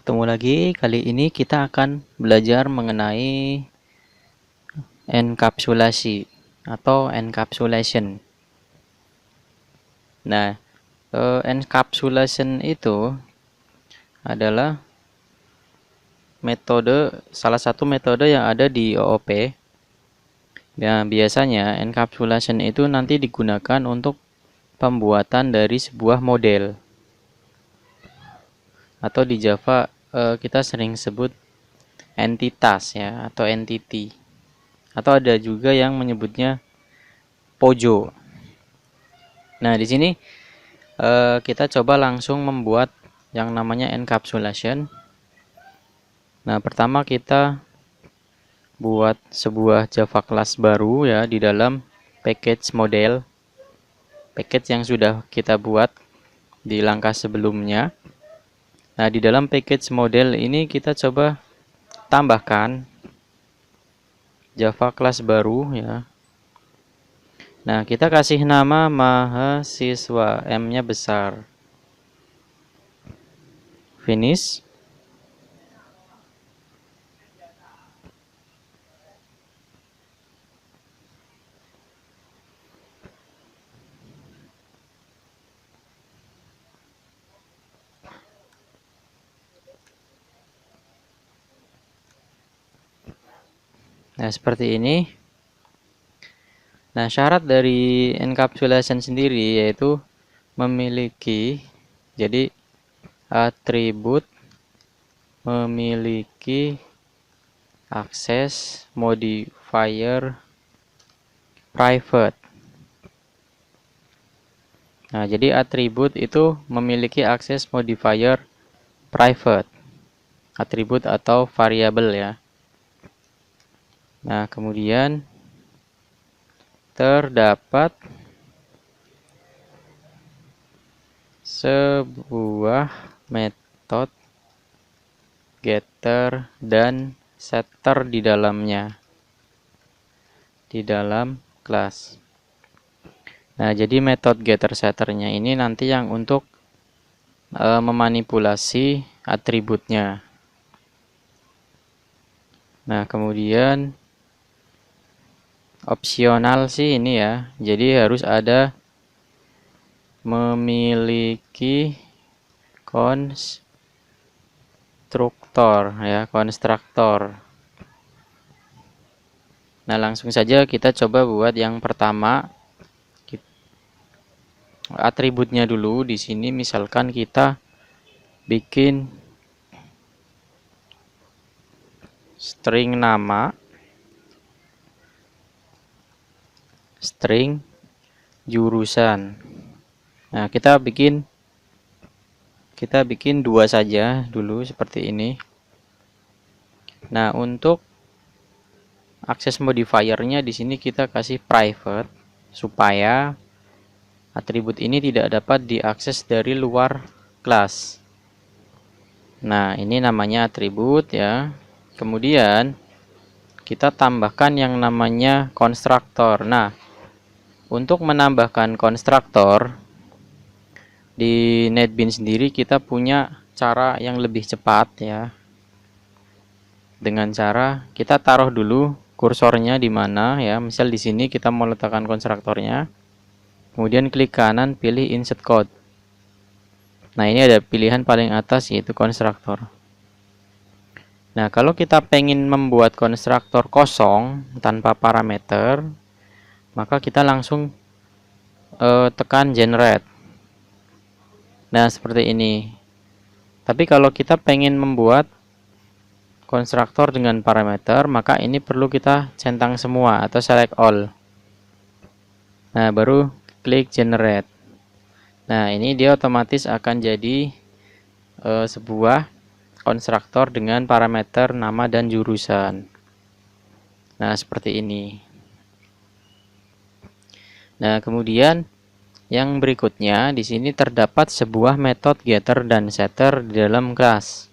Ketemu lagi. Kali ini kita akan belajar mengenai enkapsulasi atau encapsulation. Nah, encapsulation itu adalah salah satu metode yang ada di OOP. Nah, biasanya encapsulation itu nanti digunakan untuk pembuatan dari sebuah model. Atau di Java kita sering sebut entitas ya, atau entity. Atau ada juga yang menyebutnya Pojo. Nah, di sini kita coba langsung membuat yang namanya encapsulation. Nah, pertama kita buat sebuah Java class baru ya di dalam package model. Package yang sudah kita buat di langkah sebelumnya. Nah, di dalam package model ini kita coba tambahkan Java class baru ya. Nah, kita kasih nama mahasiswa, M-nya besar. Finish. Nah, seperti ini. Nah, syarat dari encapsulation sendiri yaitu memiliki, jadi atribut memiliki akses modifier private. Nah, jadi atribut itu memiliki akses modifier private. Atribut atau variabel ya. Nah, kemudian terdapat sebuah metode getter dan setter di dalamnya, di dalam kelas. Nah, jadi metode getter setternya ini nanti yang untuk memanipulasi atributnya. Nah, kemudian opsional sih ini ya, jadi harus ada memiliki konstruktor ya, konstruktor. Nah, langsung saja kita coba buat yang pertama. Atributnya dulu di sini, misalkan kita bikin string nama, string jurusan. Nah, kita bikin dua saja dulu seperti ini. Nah, untuk akses modifiernya di sini kita kasih private supaya atribut ini tidak dapat diakses dari luar kelas. Nah, ini namanya atribut ya. Kemudian kita tambahkan yang namanya konstruktor. Nah, untuk menambahkan konstruktor di NetBeans sendiri kita punya cara yang lebih cepat ya. Dengan cara kita taruh dulu kursornya di mana ya. Misal di sini kita mau letakkan konstruktornya. Kemudian klik kanan, pilih insert code. Nah, ini ada pilihan paling atas yaitu konstruktor. Nah, kalau kita pengen membuat konstruktor kosong tanpa parameter, maka kita langsung tekan generate. Nah, seperti ini. Tapi kalau kita pengen membuat konstruktor dengan parameter, maka ini perlu kita centang semua atau select all. Nah, baru klik generate. Nah, ini dia otomatis akan jadi sebuah konstruktor dengan parameter nama dan jurusan. Nah, seperti ini. Nah, kemudian yang berikutnya di sini terdapat sebuah metode getter dan setter di dalam kelas.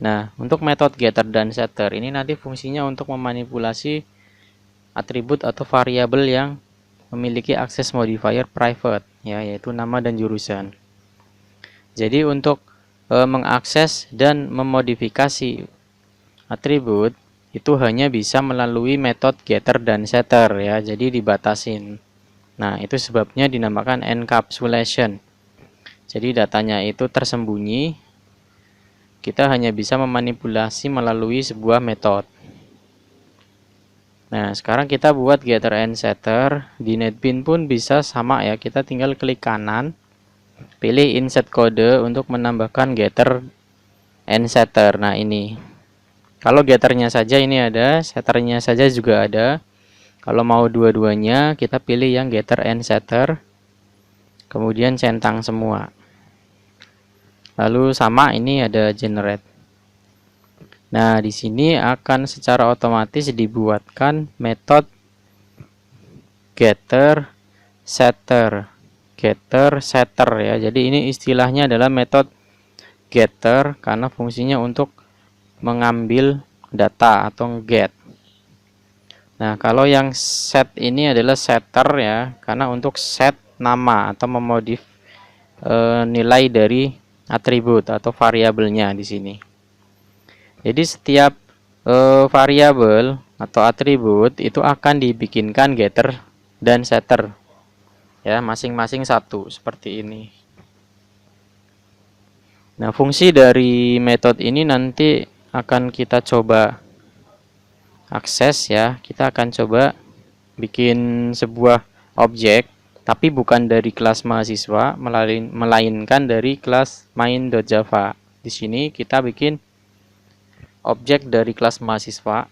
Nah, untuk metode getter dan setter ini nanti fungsinya untuk memanipulasi atribut atau variabel yang memiliki akses modifier private ya, yaitu nama dan jurusan. Jadi untuk mengakses dan memodifikasi atribut itu hanya bisa melalui metode getter dan setter ya, jadi dibatasin. Nah, itu sebabnya dinamakan encapsulation. Jadi datanya itu tersembunyi, kita hanya bisa memanipulasi melalui sebuah metode. Nah, sekarang kita buat getter and setter. Di NetBeans pun bisa sama ya, kita tinggal klik kanan, pilih insert kode untuk menambahkan getter and setter. Nah, ini. Kalau getternya saja ini ada, setternya saja juga ada. Kalau mau dua-duanya, kita pilih yang getter and setter. Kemudian centang semua. Lalu sama ini ada generate. Nah, di sini akan secara otomatis dibuatkan metode getter setter ya. Jadi ini istilahnya adalah metode getter karena fungsinya untuk mengambil data atau get. Nah, kalau yang set ini adalah setter ya, karena untuk set nama atau memodif nilai dari atribut atau variabelnya di sini. Jadi setiap variabel atau atribut itu akan dibikinkan getter dan setter ya, masing-masing satu seperti ini. Nah, fungsi dari metode ini nanti akan kita coba akses ya. Kita akan coba bikin sebuah objek tapi bukan dari kelas mahasiswa, melainkan dari kelas main.java. Di sini kita bikin objek dari kelas mahasiswa.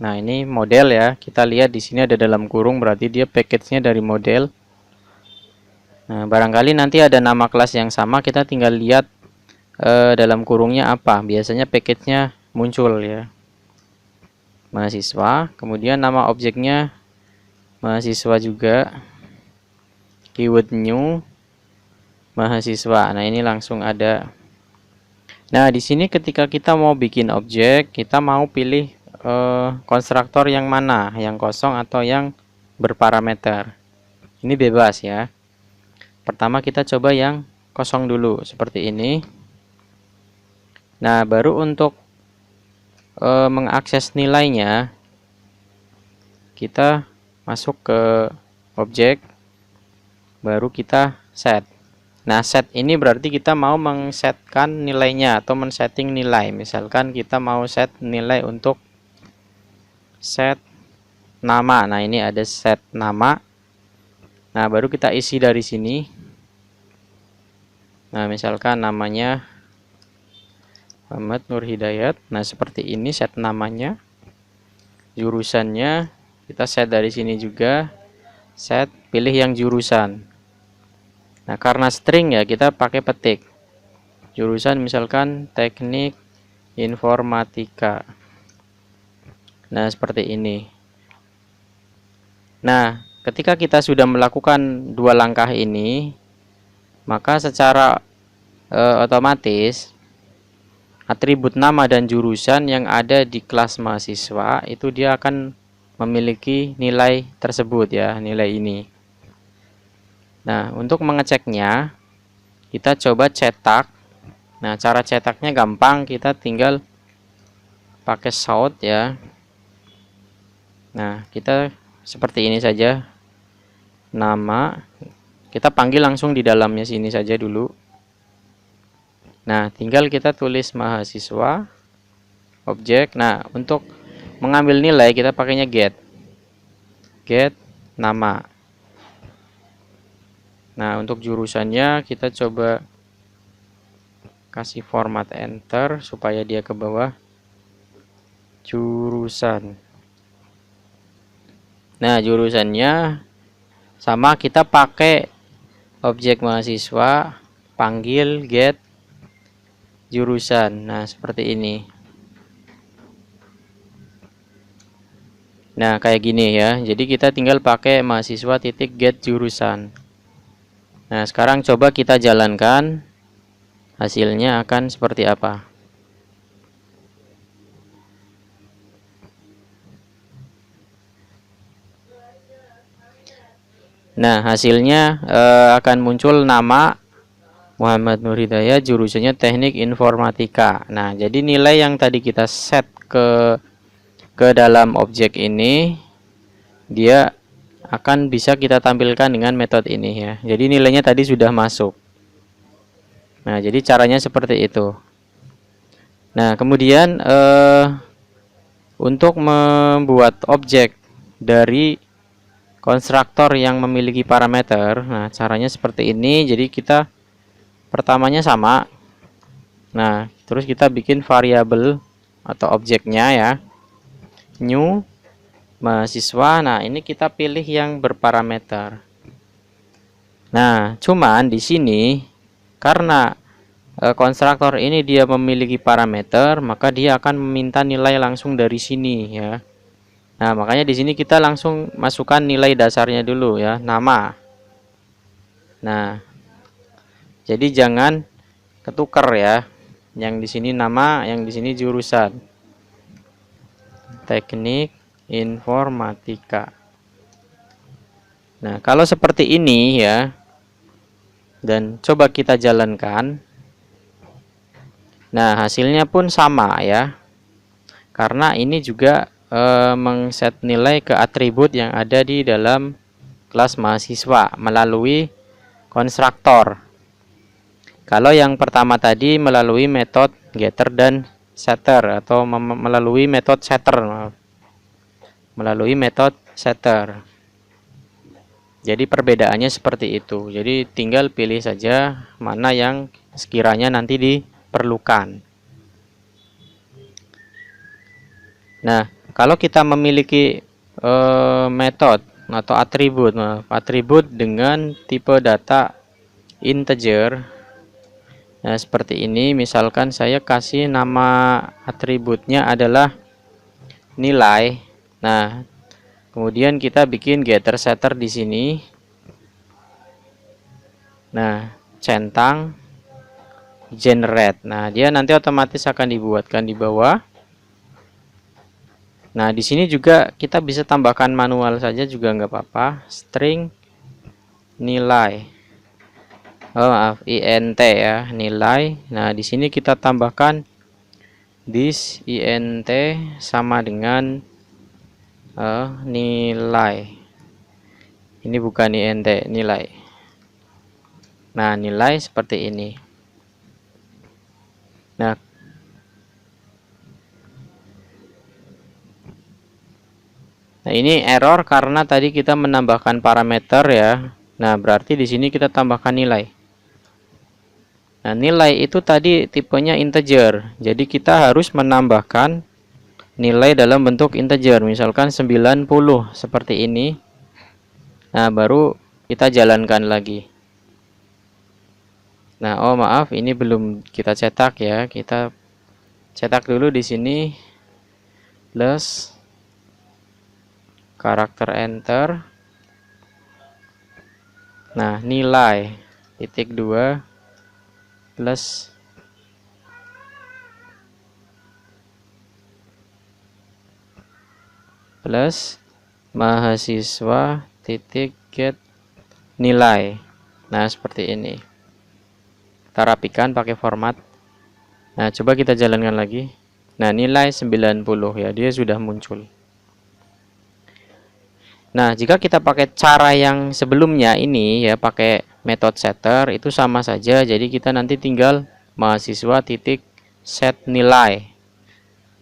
Nah, ini model ya. Kita lihat di sini ada dalam kurung, berarti dia package-nya dari model. Nah, barangkali nanti ada nama kelas yang sama, kita tinggal lihat dalam kurungnya apa. Biasanya package-nya muncul ya. Mahasiswa, kemudian nama objeknya mahasiswa juga. Keyword new mahasiswa. Nah, ini langsung ada. Nah, di sini ketika kita mau bikin objek, kita mau pilih konstruktor yang mana, yang kosong atau yang berparameter. Ini bebas ya. Pertama kita coba yang kosong dulu, seperti ini. Nah, baru untuk mengakses nilainya, kita masuk ke objek, baru kita set. Nah, set ini berarti kita mau mengsetkan nilainya atau men-setting nilai. Misalkan kita mau set nilai untuk set nama. Nah, ini ada set nama. Nah, baru kita isi dari sini. Nah, misalkan namanya Muhammad Nur Hidayat. Nah, seperti ini set namanya. Jurusannya kita set dari sini juga. Set, pilih yang jurusan. Nah, karena string ya, kita pakai petik. Jurusan misalkan teknik informatika. Nah, seperti ini. Nah, ketika kita sudah melakukan dua langkah ini, maka secara otomatis atribut nama dan jurusan yang ada di kelas mahasiswa itu dia akan memiliki nilai tersebut ya, nilai ini. Nah, untuk mengeceknya kita coba cetak. Nah, cara cetaknya gampang, kita tinggal pakai sort ya. Nah, kita seperti ini saja. Nama kita panggil langsung di dalamnya sini saja dulu. Nah, tinggal kita tulis mahasiswa objek. Nah, untuk mengambil nilai kita pakainya get nama. Nah, untuk jurusannya kita coba kasih format enter supaya dia ke bawah. Jurusan. Nah, jurusannya sama, kita pakai objek mahasiswa, panggil get jurusan. Nah, seperti ini. Nah, kayak gini ya. Jadi kita tinggal pakai mahasiswa titik get jurusan. Nah, sekarang coba kita jalankan. Hasilnya akan seperti apa? Nah, hasilnya akan muncul nama Muhammad Nur Hidayat, jurusannya Teknik Informatika. Nah, jadi nilai yang tadi kita set ke dalam objek ini, dia akan bisa kita tampilkan dengan metode ini ya. Jadi nilainya tadi sudah masuk. Nah, jadi caranya seperti itu. Nah, kemudian untuk membuat objek dari konstruktor yang memiliki parameter, nah caranya seperti ini. Jadi kita pertamanya sama. Nah, terus kita bikin variabel atau objeknya ya. New mahasiswa. Nah, ini kita pilih yang berparameter. Nah, cuman di sini karena konstruktor ini dia memiliki parameter, maka dia akan meminta nilai langsung dari sini ya. Nah, makanya di sini kita langsung masukkan nilai dasarnya dulu ya, nama. Nah, jadi jangan ketukar ya. Yang di sini nama, yang di sini jurusan. Teknik Informatika. Nah, kalau seperti ini ya, dan coba kita jalankan. Nah, hasilnya pun sama ya. Karena ini juga mengset nilai ke atribut yang ada di dalam kelas mahasiswa melalui konstruktor. Kalau yang pertama tadi melalui metode getter dan setter atau melalui metode setter. Melalui metode setter. Jadi perbedaannya seperti itu. Jadi tinggal pilih saja mana yang sekiranya nanti diperlukan. Nah, kalau kita memiliki metode atau atribut dengan tipe data integer, nah seperti ini. Misalkan saya kasih nama atributnya adalah nilai. Nah, kemudian kita bikin getter setter di sini. Nah, centang generate. Nah, dia nanti otomatis akan dibuatkan di bawah. Nah, di sini juga kita bisa tambahkan manual saja juga nggak apa-apa. String nilai. Oh, maaf, int ya, nilai. Nah, di sini kita tambahkan this int sama dengan nilai. Ini bukan int, nilai. Nah, nilai seperti ini. Nah, ini error karena tadi kita menambahkan parameter ya. Nah, berarti di sini kita tambahkan nilai. Nah, nilai itu tadi tipenya integer. Jadi kita harus menambahkan nilai dalam bentuk integer. Misalkan 90 seperti ini. Nah, baru kita jalankan lagi. Nah, oh maaf, ini belum kita cetak ya. Kita cetak dulu di sini. Plus karakter enter. Nah, nilai titik 2 plus mahasiswa titik get nilai. Nah, seperti ini. Kita rapikan pakai format. Nah, coba kita jalankan lagi. Nah, nilai 90 ya, dia sudah muncul. Nah, jika kita pakai cara yang sebelumnya ini ya, pakai metode setter, itu sama saja. Jadi kita nanti tinggal mahasiswa titik set nilai.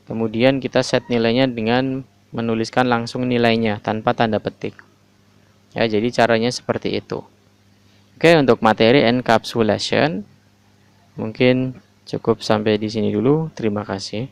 Kemudian kita set nilainya dengan menuliskan langsung nilainya tanpa tanda petik. Ya, jadi caranya seperti itu. Oke, untuk materi encapsulation mungkin cukup sampai di sini dulu. Terima kasih.